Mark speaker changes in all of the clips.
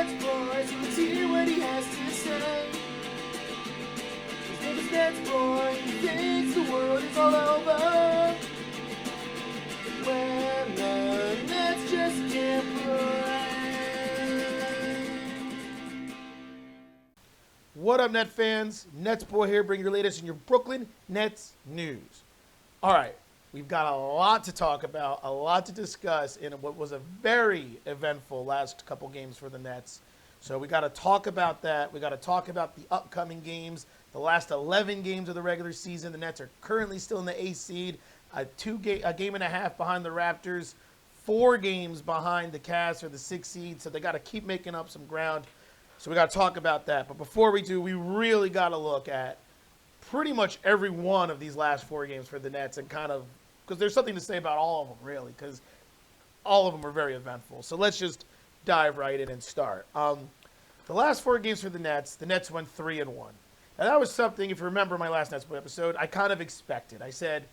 Speaker 1: NetsBoy, so let's hear what he has to say. His name is NetsBoy, he thinks the world is all over when the Nets just can't play. What up, Net fans? NetsBoy here, bringing your latest in your Brooklyn Nets news. All right, we've got a lot to talk about, a lot to discuss in what was a very eventful last couple games for the Nets. So we got to talk about that. We got to talk about the upcoming games, the last 11 games of the regular season. The Nets are currently still in the 8th seed, a game and a half behind the Raptors, 4 games behind the Cavs for the 6th seed. So they got to keep making up some ground. So we got to talk about that. But before we do, we really got to look at pretty much every one of these last 4 games for the Nets and kind of, because there's something to say about all of them, really, because all of them were very eventful. So let's just dive right in and start. The last 4 games for the Nets went 3-1. And that was something, if you remember my last NetsBoy episode, I kind of expected. I said,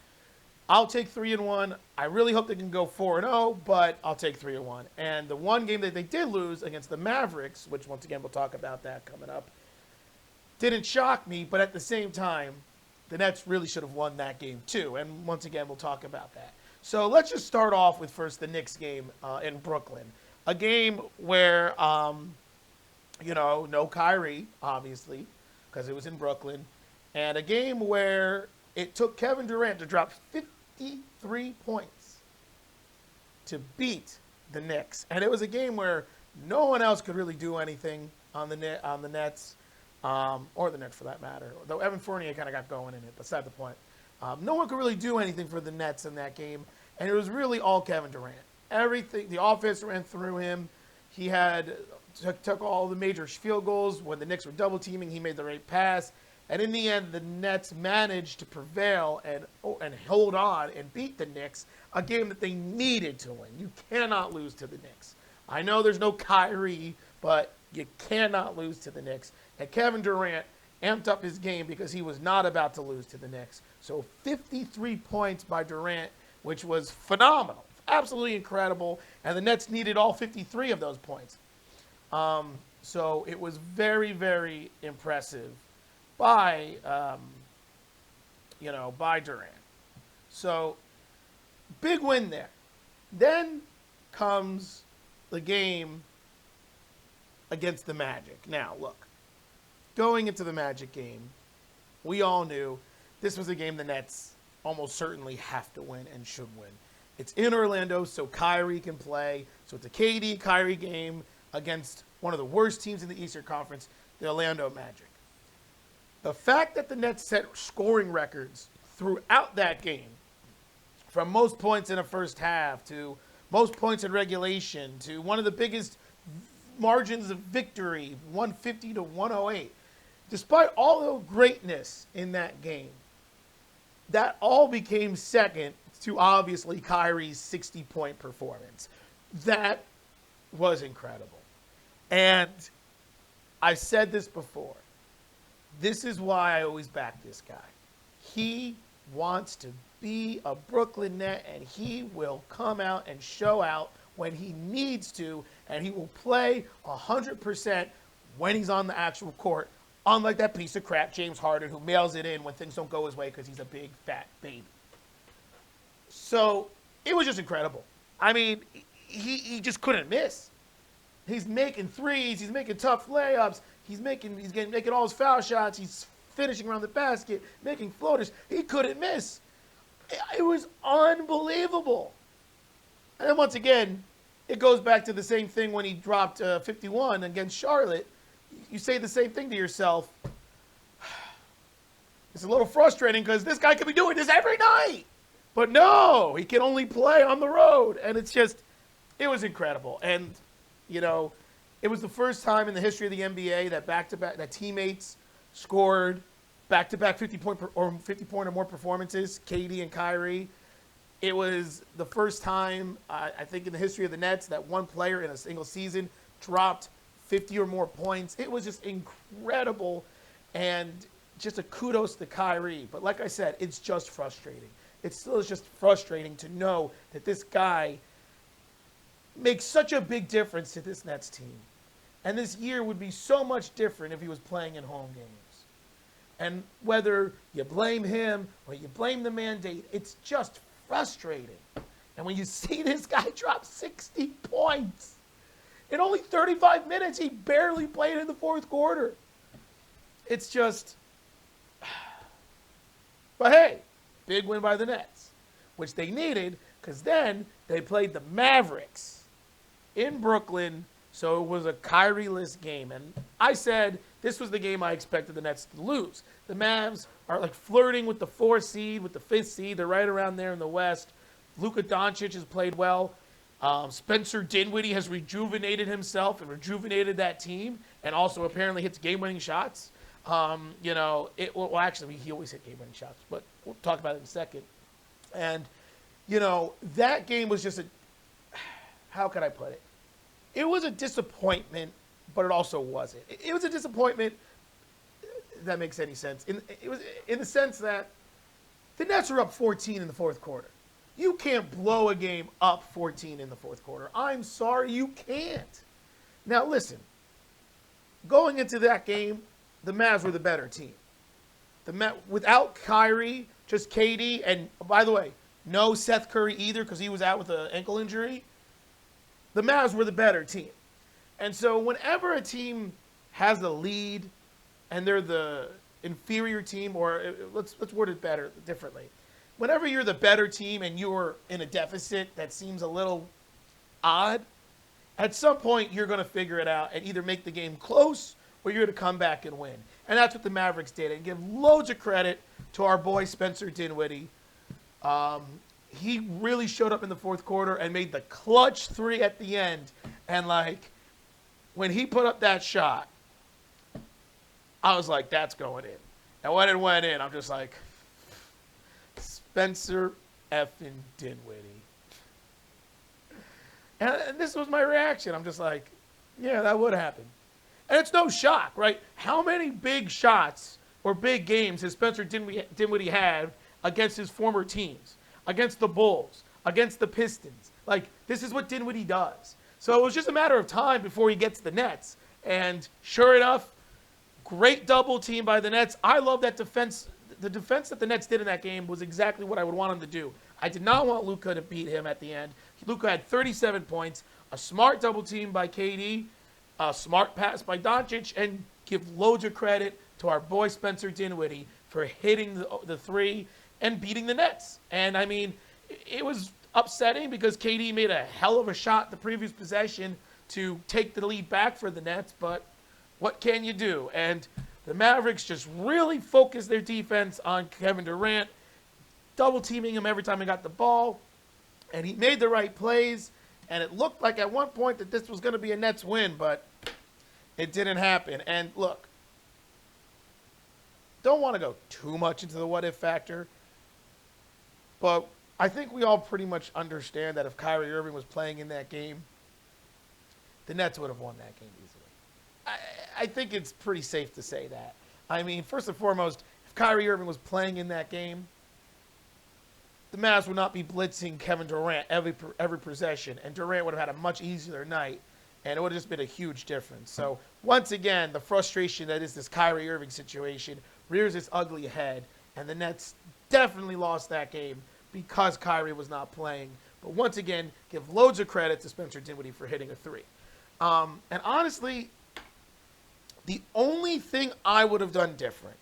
Speaker 1: I'll take 3-1. I really hope they can go 4-0, but I'll take 3-1. And the one game that they did lose against the Mavericks, which once again we'll talk about that coming up, didn't shock me, but at the same time, the Nets really should have won that game too. And once again, we'll talk about that. So let's just start off with first the Knicks game in Brooklyn. A game where, no Kyrie, obviously, because it was in Brooklyn. And a game where it took Kevin Durant to drop 53 points to beat the Knicks. And it was a game where no one else could really do anything on the Nets, or the Knicks for that matter. Though Evan Fournier kind of got going in it, beside the point. No one could really do anything for the Nets in that game. And it was really all Kevin Durant. Everything, the offense ran through him. He took all the major field goals. When the Knicks were double teaming, he made the right pass. And in the end, the Nets managed to prevail and hold on and beat the Knicks, a game that they needed to win. You cannot lose to the Knicks. I know there's no Kyrie, but you cannot lose to the Knicks. And Kevin Durant amped up his game because he was not about to lose to the Knicks. So 53 points by Durant, which was phenomenal, absolutely incredible. And the Nets needed all 53 of those points. So it was very, very impressive by Durant. So big win there. Then comes the game against the Magic. Now, look, going into the Magic game, we all knew this was a game the Nets almost certainly have to win and should win. It's in Orlando, so Kyrie can play. So it's a KD Kyrie game against one of the worst teams in the Eastern Conference, the Orlando Magic. The fact that the Nets set scoring records throughout that game, from most points in a first half to most points in regulation to one of the biggest margins of victory, 150 to 108, despite all the greatness in that game, that all became second to obviously Kyrie's 60-point performance. That was incredible. And I've said this before. This is why I always back this guy. He wants to be a Brooklyn Net, and he will come out and show out when he needs to, and he will play 100% when he's on the actual court, unlike that piece of crap James Harden who mails it in when things don't go his way because he's a big, fat baby. So it was just incredible. I mean, he just couldn't miss. He's making threes. He's making tough layups. He's making all his foul shots. He's finishing around the basket, making floaters. He couldn't miss. It was unbelievable. And then once again, it goes back to the same thing when he dropped 51 against Charlotte. You say the same thing to yourself. It's a little frustrating because this guy could be doing this every night. But no, he can only play on the road. And it was incredible. And, it was the first time in the history of the NBA that teammates scored back-to-back 50-point or more performances, KD and Kyrie. It was the first time, I think, in the history of the Nets that one player in a single season dropped 50 or more points. It was just incredible, and just a kudos to Kyrie. But like I said, it's just frustrating. It still is just frustrating to know that this guy makes such a big difference to this Nets team. And this year would be so much different if he was playing in home games. And whether you blame him or you blame the mandate, it's just frustrating. And when you see this guy drop 60 points in only 35 minutes, he barely played in the fourth quarter. It's just, but hey, big win by the Nets, which they needed because then they played the Mavericks in Brooklyn. So it was a Kyrie-less game. And I said this was the game I expected the Nets to lose. The Mavs are like flirting with the 4th seed, with the 5th seed. They're right around there in the West. Luka Doncic has played well. Spencer Dinwiddie has rejuvenated himself and rejuvenated that team and also apparently hits game-winning shots. He always hit game-winning shots, but we'll talk about it in a second. And, that game was just how could I put it? It was a disappointment, but it also wasn't. It was a disappointment, if that makes any sense. It was in the sense that the Nets were up 14 in the fourth quarter. You can't blow a game up 14 in the fourth quarter. I'm sorry, you can't. Now, listen. Going into that game, the Mavs were the better team. Without Kyrie, just KD, and by the way, no Seth Curry either because he was out with an ankle injury. The Mavs were the better team. And so whenever a team has a lead and they're the inferior team, or let's word it differently. Whenever you're the better team and you're in a deficit that seems a little odd, at some point you're going to figure it out and either make the game close or you're going to come back and win. And that's what the Mavericks did. And give loads of credit to our boy Spencer Dinwiddie. He really showed up in the fourth quarter and made the clutch 3 at the end. And, when he put up that shot, I was like, that's going in. And when it went in, I'm just like, Spencer effing Dinwiddie. And this was my reaction. I'm just like, yeah, that would happen. And it's no shock, right? How many big shots or big games has Spencer Dinwiddie had against his former teams? Against the Bulls, against the Pistons. This is what Dinwiddie does. So it was just a matter of time before he gets the Nets. And sure enough, great double team by the Nets. I love that defense. The defense that the Nets did in that game was exactly what I would want them to do. I did not want Luka to beat him at the end. Luka had 37 points, a smart double team by KD, a smart pass by Doncic, and give loads of credit to our boy Spencer Dinwiddie for hitting the 3 and beating the Nets. And, it was upsetting because KD made a hell of a shot the previous possession to take the lead back for the Nets, but what can you do? And the Mavericks just really focused their defense on Kevin Durant, double-teaming him every time he got the ball, and he made the right plays, and it looked like at one point that this was going to be a Nets win, but it didn't happen. And, look, don't want to go too much into the what-if factor, but I think we all pretty much understand that if Kyrie Irving was playing in that game, the Nets would have won that game easily. I think it's pretty safe to say that. First and foremost, if Kyrie Irving was playing in that game, the Mavs would not be blitzing Kevin Durant every possession, and Durant would have had a much easier night, and it would have just been a huge difference. So, once again, the frustration that is this Kyrie Irving situation rears its ugly head, and the Nets definitely lost that game because Kyrie was not playing. But once again, give loads of credit to Spencer Dinwiddie for hitting a 3. And honestly, the only thing I would have done different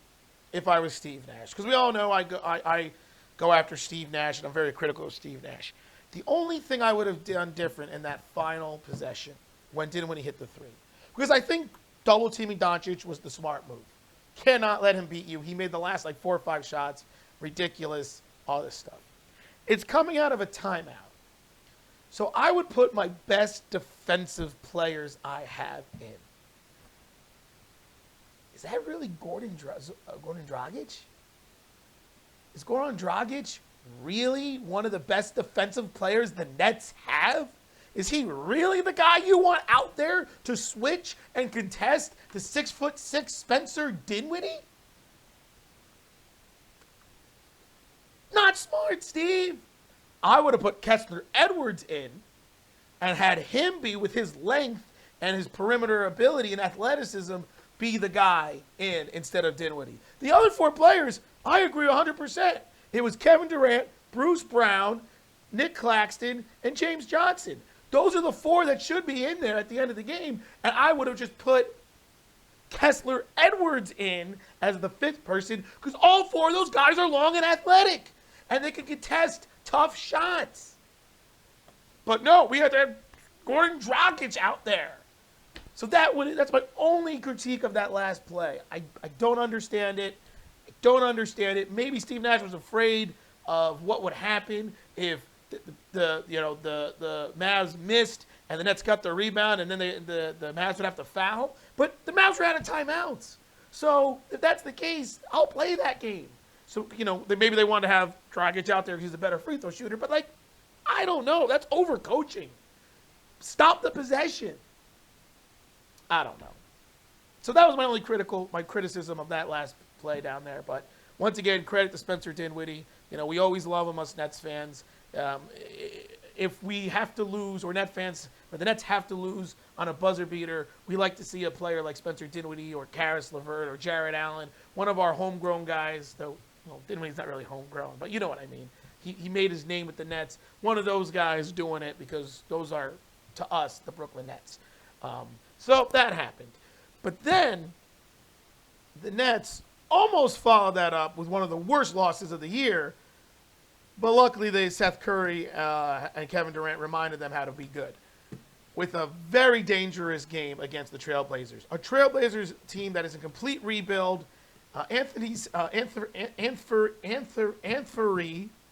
Speaker 1: if I was Steve Nash, because we all know I go after Steve Nash, and I'm very critical of Steve Nash. The only thing I would have done different in that final possession when Dinwiddie hit the 3, because I think double-teaming Doncic was the smart move. Cannot let him beat you. He made the last 4 or 5 shots. Ridiculous, all this stuff. It's coming out of a timeout. So I would put my best defensive players I have in. Is that really Goran Dragic? Is Goran Dragic really one of the best defensive players the Nets have? Is he really the guy you want out there to switch and contest the 6'6" Spencer Dinwiddie? Not smart, Steve. I would have put Kessler Edwards in and had him be with his length and his perimeter ability and athleticism be the guy in instead of Dinwiddie. The other 4 players, I agree 100%. It was Kevin Durant, Bruce Brown, Nick Claxton, and James Johnson. Those are the 4 that should be in there at the end of the game, and I would have just put Kessler Edwards in as the 5th person because all 4 of those guys are long and athletic, and they can contest tough shots. But no, we had to have Gordon Dragic out there. So that's my only critique of that last play. I don't understand it. I don't understand it. Maybe Steve Nash was afraid of what would happen if the Mavs missed and the Nets got the rebound and then the Mavs would have to foul. But the Mavs ran out of timeouts. So if that's the case, I'll play that game. So, maybe they wanted to have Dragic out there because he's a better free throw shooter. But, I don't know. That's overcoaching. Stop the possession. I don't know. So that was my only criticism of that last play down there. But once again, credit to Spencer Dinwiddie. We always love him, us Nets fans. If we have to lose, or Net fans, or the Nets have to lose on a buzzer beater, we like to see a player like Spencer Dinwiddie or Karis LeVert or Jarrett Allen, one of our homegrown guys, though Dinwiddie's not really homegrown, but you know what I mean. He made his name with the Nets. One of those guys doing it because those are, to us, the Brooklyn Nets. So that happened. But then the Nets almost followed that up with one of the worst losses of the year. But luckily, Seth Curry and Kevin Durant reminded them how to be good with a very dangerous game against the Trailblazers. A Trailblazers team that is in complete rebuild. Anthony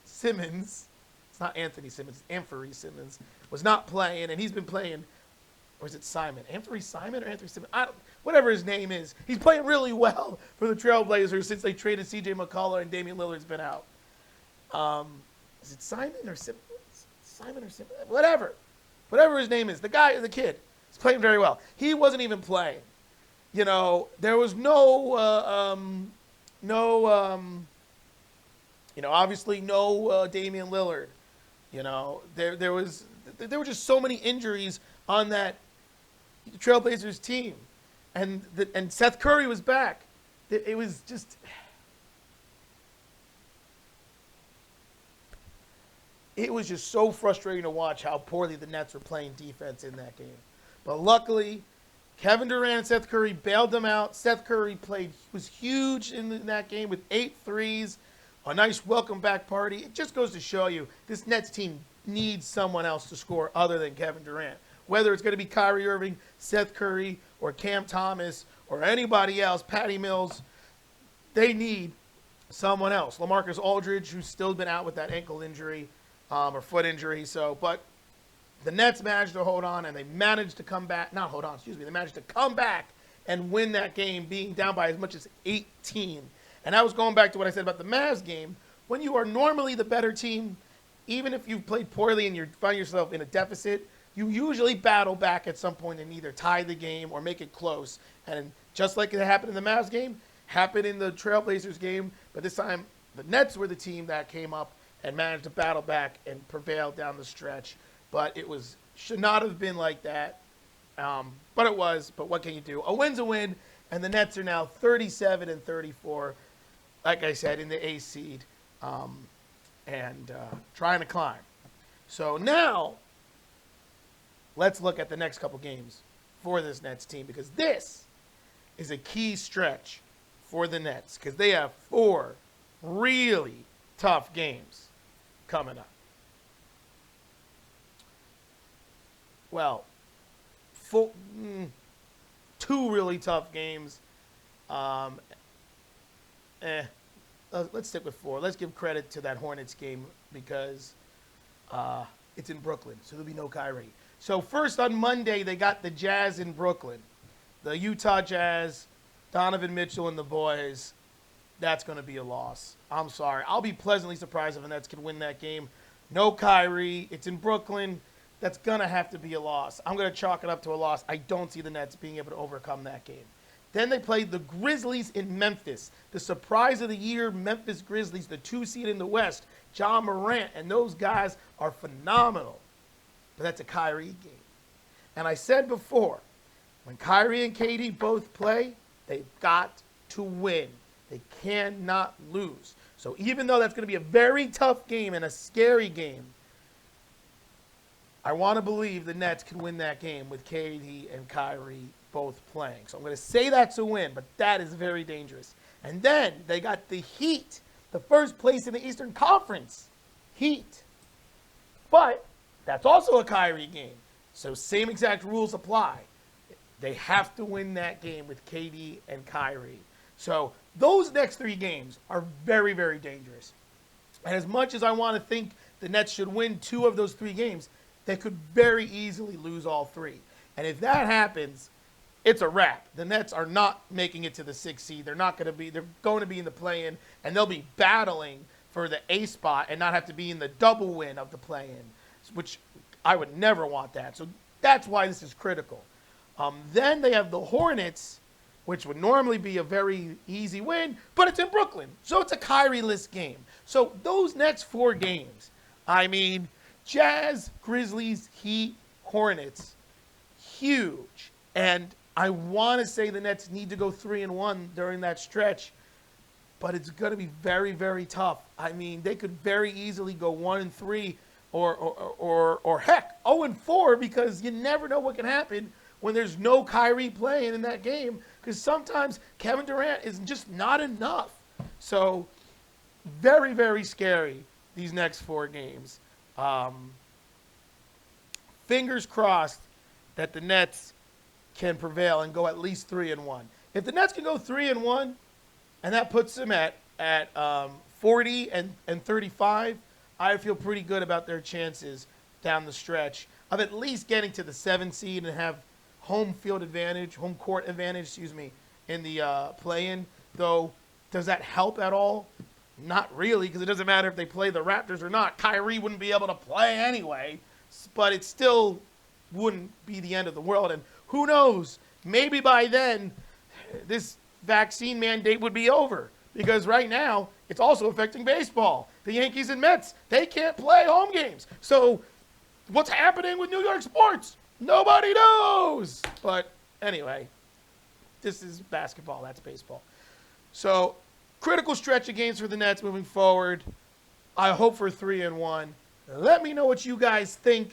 Speaker 1: Simmons, it's not Anthony Simmons, Anthony Simmons, was not playing, and he's been playing, or is it Simon? Anthony Simon or Anthony Simmons? Whatever his name is. He's playing really well for the Trailblazers since they traded C.J. McCullough and Damian Lillard's been out. Is it Simon or Simmons? Simon or Simmons? Whatever his name is. The kid, is playing very well. He wasn't even playing. There was obviously no Damian Lillard. There were just so many injuries on that Trailblazers team, and Seth Curry was back. It was just. It was just so frustrating to watch how poorly the Nets were playing defense in that game. But luckily, Kevin Durant and Seth Curry bailed them out. Seth Curry was huge in that game with 8 threes, a nice welcome back party. It just goes to show you this Nets team needs someone else to score other than Kevin Durant. Whether it's going to be Kyrie Irving, Seth Curry, or Cam Thomas, or anybody else, Patty Mills, they need someone else. LaMarcus Aldridge, who's still been out with that ankle injury or foot injury. But the Nets managed to hold on, and they managed to come back. They managed to come back and win that game, being down by as much as 18. And that was going back to what I said about the Mavs game. When you are normally the better team, even if you've played poorly and you find yourself in a deficit, you usually battle back at some point and either tie the game or make it close. And just like it happened in the Mavs game, happened in the Trailblazers game, but this time the Nets were the team that came up and managed to battle back and prevail down the stretch. But should not have been like that. But it was. But what can you do? A win's a win, and the Nets are now 37-34, like I said, in the A seed, and trying to climb. So now, let's look at the next couple games for this Nets team, because this is a key stretch for the Nets, because they have 4 really tough games coming up. Well, 2 really tough games. Let's stick with 4. Let's give credit to that Hornets game because it's in Brooklyn, so there'll be no Kyrie. So first on Monday, they got the Jazz in Brooklyn. The Utah Jazz, Donovan Mitchell and the boys. That's going to be a loss. I'm sorry. I'll be pleasantly surprised if the Nets can win that game. No Kyrie. It's in Brooklyn. That's going to have to be a loss. I'm going to chalk it up to a loss. I don't see the Nets being able to overcome that game. Then they played the Grizzlies in Memphis. The surprise of the year, Memphis Grizzlies, the 2 seed in the West. John Morant and those guys are phenomenal. But that's a Kyrie game. And I said before, When Kyrie and KD both play, they've got to win. They cannot lose. So even though that's going to be a very tough game and a scary game, I want to believe the Nets can win that game with KD and Kyrie both playing. So I'm going to say that's a win, but that is very dangerous. And then they got the Heat, the first place in the Eastern Conference. Heat. But that's also a Kyrie game. So same exact rules apply. They have to win that game with KD and Kyrie. So those next 3 games are very, very dangerous. And as much as I want to think the Nets should win 2 of those 3 games, they could very easily lose all 3. And if that happens, it's a wrap. The Nets are not making it to the 6th seed. They're going to be in the play-in, and they'll be battling for the A spot and not have to be in the double win of the play-in, which I would never want that. So that's why this is critical. Then they have the Hornets, which would normally be a very easy win, but it's in Brooklyn. So it's a Kyrie-less game. So those next 4 games, I mean, Jazz, Grizzlies, Heat, Hornets, huge. And I want to say the Nets need to go 3-1 during that stretch, but it's going to be very, very tough. I mean, they could very easily go 1-3 or heck, 0-4, because you never know what can happen when there's no Kyrie playing in that game, because sometimes Kevin Durant is just not enough. So very, very scary, these next 4 games. Fingers crossed that the Nets can prevail and go at least 3-1. If the Nets can go 3-1, and that puts them at 40 and 35, I feel pretty good about their chances down the stretch of at least getting to the 7th seed and have home court advantage, in the play-in. Though, does that help at all? Not really, because it doesn't matter if they play the Raptors or not. Kyrie wouldn't be able to play anyway, but it still wouldn't be the end of the world. And who knows, maybe by then this vaccine mandate would be over, because right now it's also affecting baseball. The Yankees and Mets, they can't play home games. So what's happening with New York sports? Nobody knows. But anyway, this is basketball. That's baseball. So critical stretch of games for the Nets moving forward. I hope for 3-1. Let me know what you guys think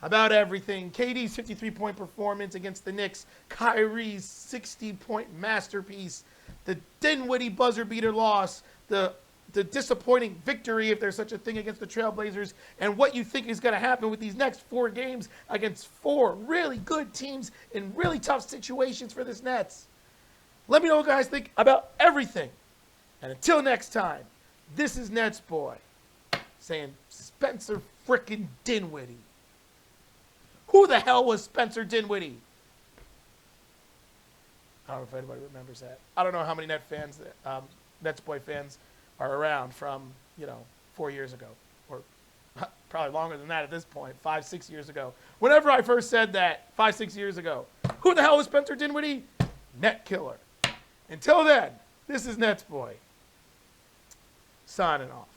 Speaker 1: about everything. KD's 53-point performance against the Knicks. Kyrie's 60-point masterpiece. The Dinwiddie buzzer beater loss. The disappointing victory, if there's such a thing, against the Trailblazers, and what you think is going to happen with these next 4 games against 4 really good teams in really tough situations for this Nets. Let me know what you guys think about everything. And until next time, this is NetsBoy saying Spencer frickin' Dinwiddie. Who the hell was Spencer Dinwiddie? I don't know if anybody remembers that. I don't know how many NetsBoy fans are around from, 4 years ago, or probably longer than that at this point, 5-6 years ago. Whenever I first said that, 5-6 years ago, who the hell was Spencer Dinwiddie? Net killer. Until then, this is NetsBoy signing off.